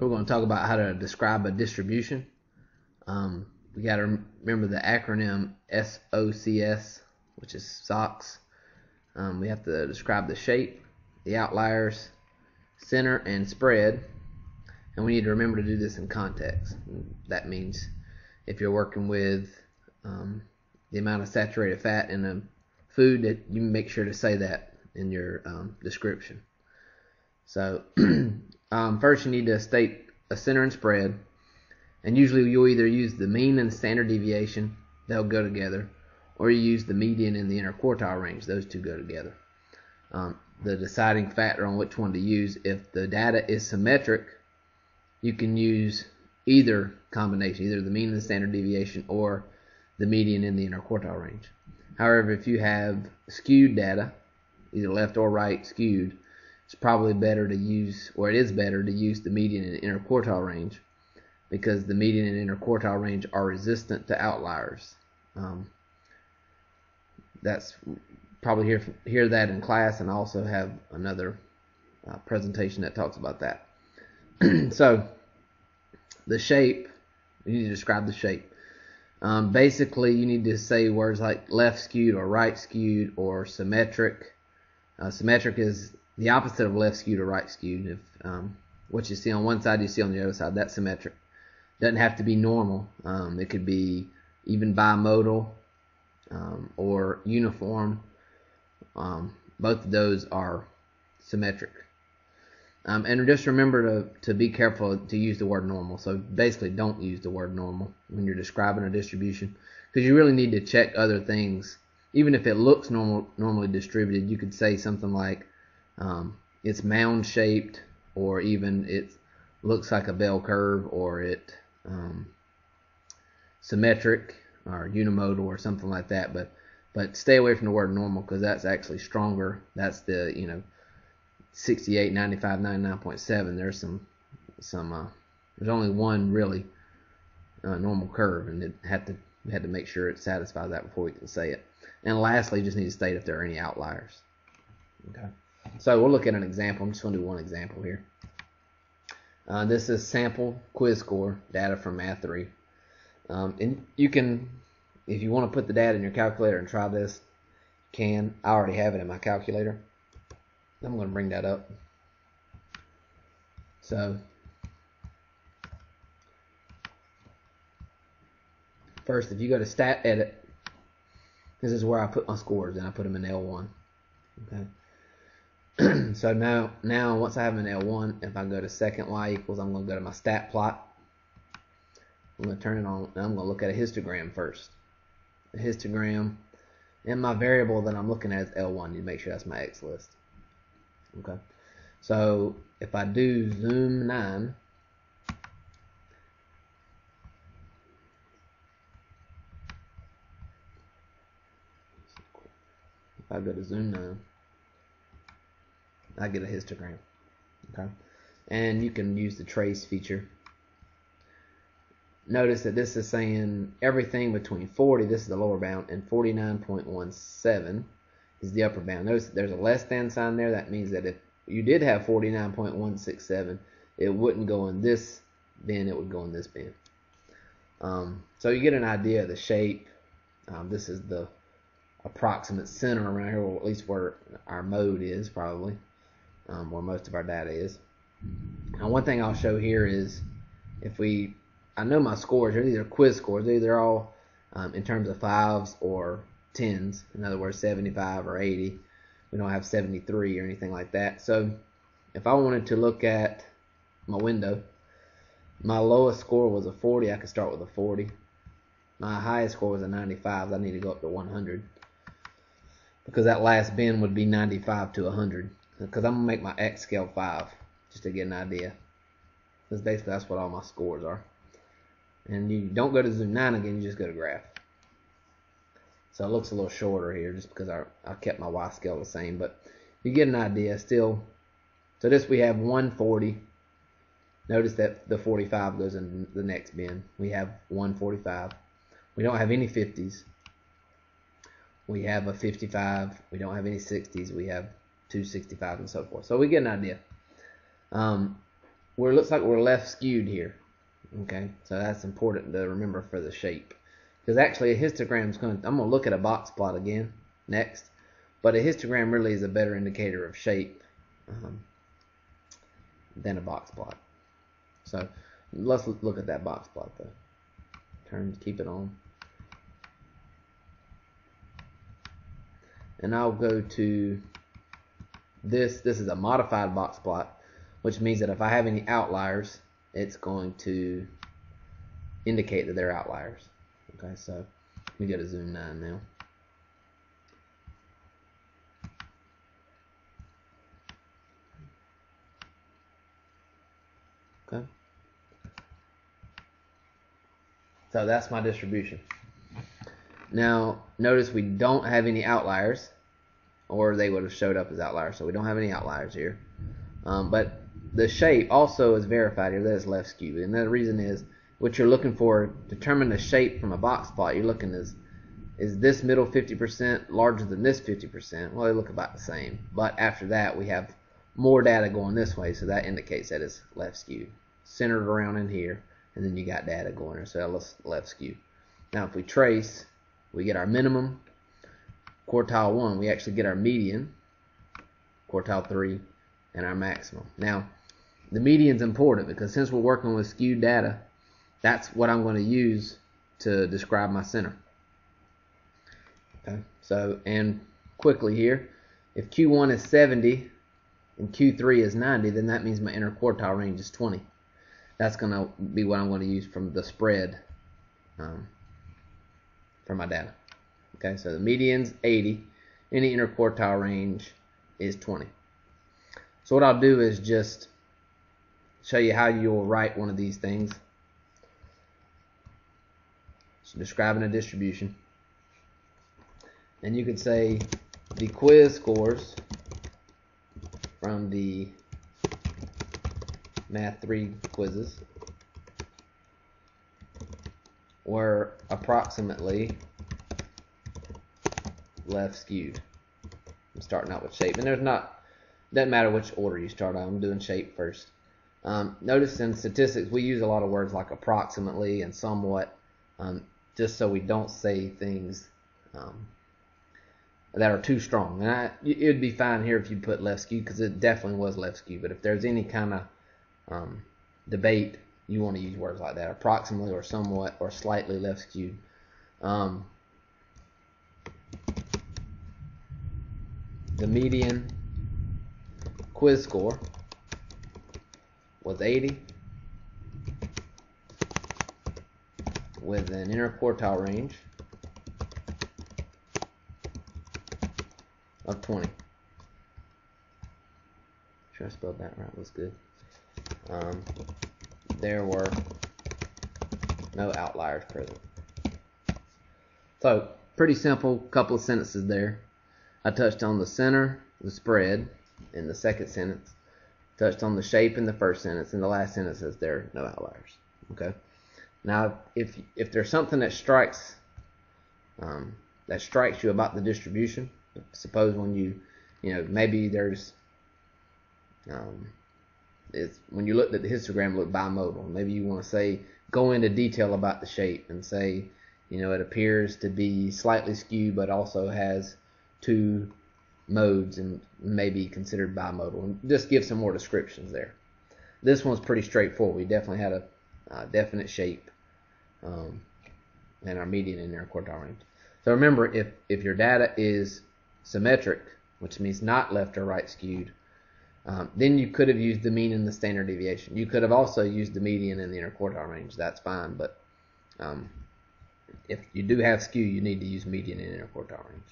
We're going to talk about how to describe a distribution. We got to remember the acronym SOCS, which is SOCS. We have to describe the shape, the outliers, center, and spread. And we need to remember to do this in context. That means if you're working with the amount of saturated fat in a food, that you make sure to say that in your description. So first you need to state a center and spread, and usually you'll either use the mean and the standard deviation, they'll go together, or you use the median and the interquartile range, those two go together. The deciding factor on which one to use, if the data is symmetric, you can use either combination, either the mean and the standard deviation or the median and the interquartile range. However, if you have skewed data, either left or right skewed, it's probably better to use, or it is better to use the median and interquartile range, because the median and interquartile range are resistant to outliers. That's probably hear that in class, and I also have another presentation that talks about that. So the shape, you need to describe the shape. Basically, you need to say words like left skewed or right skewed or symmetric. Symmetric is the opposite of left skewed or right skewed. If what you see on one side, you see on the other side, that's symmetric. Doesn't have to be normal. It could be even bimodal or uniform. Both of those are symmetric. And just remember to be careful to use the word normal. So basically don't use the word normal when you're describing a distribution, because you really need to check other things. Even if it looks normally distributed, you could say something like it's mound shaped, or even it looks like a bell curve, or it symmetric or unimodal or something like that. But stay away from the word normal, because that's actually stronger. That's the 68, 95, 99.7. There's there's only one really normal curve, and we had to make sure it satisfies that before we can say it. And lastly, you just need to state if there are any outliers. Okay. So we'll look at an example. I'm just going to do one example here. This is sample quiz score data from Math 3. And you can, if you want to put the data in your calculator and try this, you can. I already have it in my calculator. I'm going to bring that up. So first, if you go to Stat Edit, this is where I put my scores, and I put them in L1. Okay. So now once I have them in L1, if I go to second y equals, I'm going to go to my stat plot. I'm going to turn it on, and I'm going to look at a histogram first. The histogram, and my variable that I'm looking at is L1. You make sure that's my X list. Okay. So if I do zoom 9, if I go to zoom 9, I get a histogram. Okay. And you can use the trace feature. Notice that this is saying everything between 40, this is the lower bound, and 49.17 is the upper bound. Notice that there's a less than sign there. That means that if you did have 49.167, it wouldn't go in this bin, it would go in this bin. So you get an idea of the shape. This is the approximate center around here, or at least where our mode is, probably, where most of our data is. Now, one thing I'll show here is I know my scores, these are quiz scores. They're all in terms of 5s or 10s. In other words, 75 or 80. We don't have 73 or anything like that. So if I wanted to look at my window, my lowest score was a 40. I could start with a 40. My highest score was a 95. I need to go up to 100, because that last bin would be 95 to 100. Because I'm going to make my X scale 5, just to get an idea. Because basically that's what all my scores are. And you don't go to zoom 9 again, you just go to graph. So it looks a little shorter here just because I kept my Y scale the same, but you get an idea still. So this, we have 140. Notice that the 45 goes in the next bin. We have 145. We don't have any 50s. We have a 55. We don't have any 60s. We have 265 and so forth. So we get an idea. looks like we're left skewed here. Okay, so that's important to remember for the shape. Because actually a histogram's I'm going to look at a box plot again next. But a histogram really is a better indicator of shape than a box plot. So let's look at that box plot though. Keep it on. And I'll go to this. This is a modified box plot, which means that if I have any outliers, it's going to indicate that they're outliers. Okay, so let me go to zoom 9 now. Okay. So that's my distribution. Now, notice we don't have any outliers, or they would have showed up as outliers, so we don't have any outliers here. But the shape also is verified here, that is left skewed. And the reason is, what you're looking for, determine the shape from a box plot, you're looking is this middle 50% larger than this 50%? Well, they look about the same. But after that, we have more data going this way, so that indicates that it's left skewed. Centered around in here, and then you got data going there, so that's left skewed. Now, if we trace, we get our minimum, quartile 1. We actually get our median, quartile 3, and our maximum. Now, the median's important because since we're working with skewed data, that's what I'm going to use to describe my center. Okay, so, and quickly here, if Q1 is 70 and Q3 is 90, then that means my interquartile range is 20. That's going to be what I'm going to use from the spread for my data. Okay, so the median's 80, and the interquartile range is 20. So what I'll do is just show you how you'll write one of these things. So describing a distribution. And you could say the quiz scores from the Math 3 quizzes were approximately left skewed. I'm starting out with shape, and doesn't matter which order you start on. I'm doing shape first. Notice in statistics we use a lot of words like approximately and somewhat, just so we don't say things that are too strong. And it would be fine here if you put left skewed, because it definitely was left skewed. But if there's any kind of debate, you want to use words like that, approximately or somewhat or slightly left skewed. The median quiz score was 80 with an interquartile range of 20. Make sure I spelled that right. Looks good. There were no outliers present. So, pretty simple couple of sentences there. I touched on the center, the spread, in the second sentence. Touched on the shape in the first sentence. In the last sentence says there are no outliers. Okay. Now, if there's something that strikes you about the distribution, suppose when you maybe there's when you looked at the histogram, looked bimodal. Maybe you want to say, go into detail about the shape and say, it appears to be slightly skewed, but also has two modes and may be considered bimodal. And just give some more descriptions there. This one's pretty straightforward. We definitely had a definite shape and our median in there, quartile range. So remember, if your data is symmetric, which means not left or right skewed, then you could have used the mean and the standard deviation. You could have also used the median and the interquartile range. That's fine, but if you do have skew, you need to use median and interquartile range.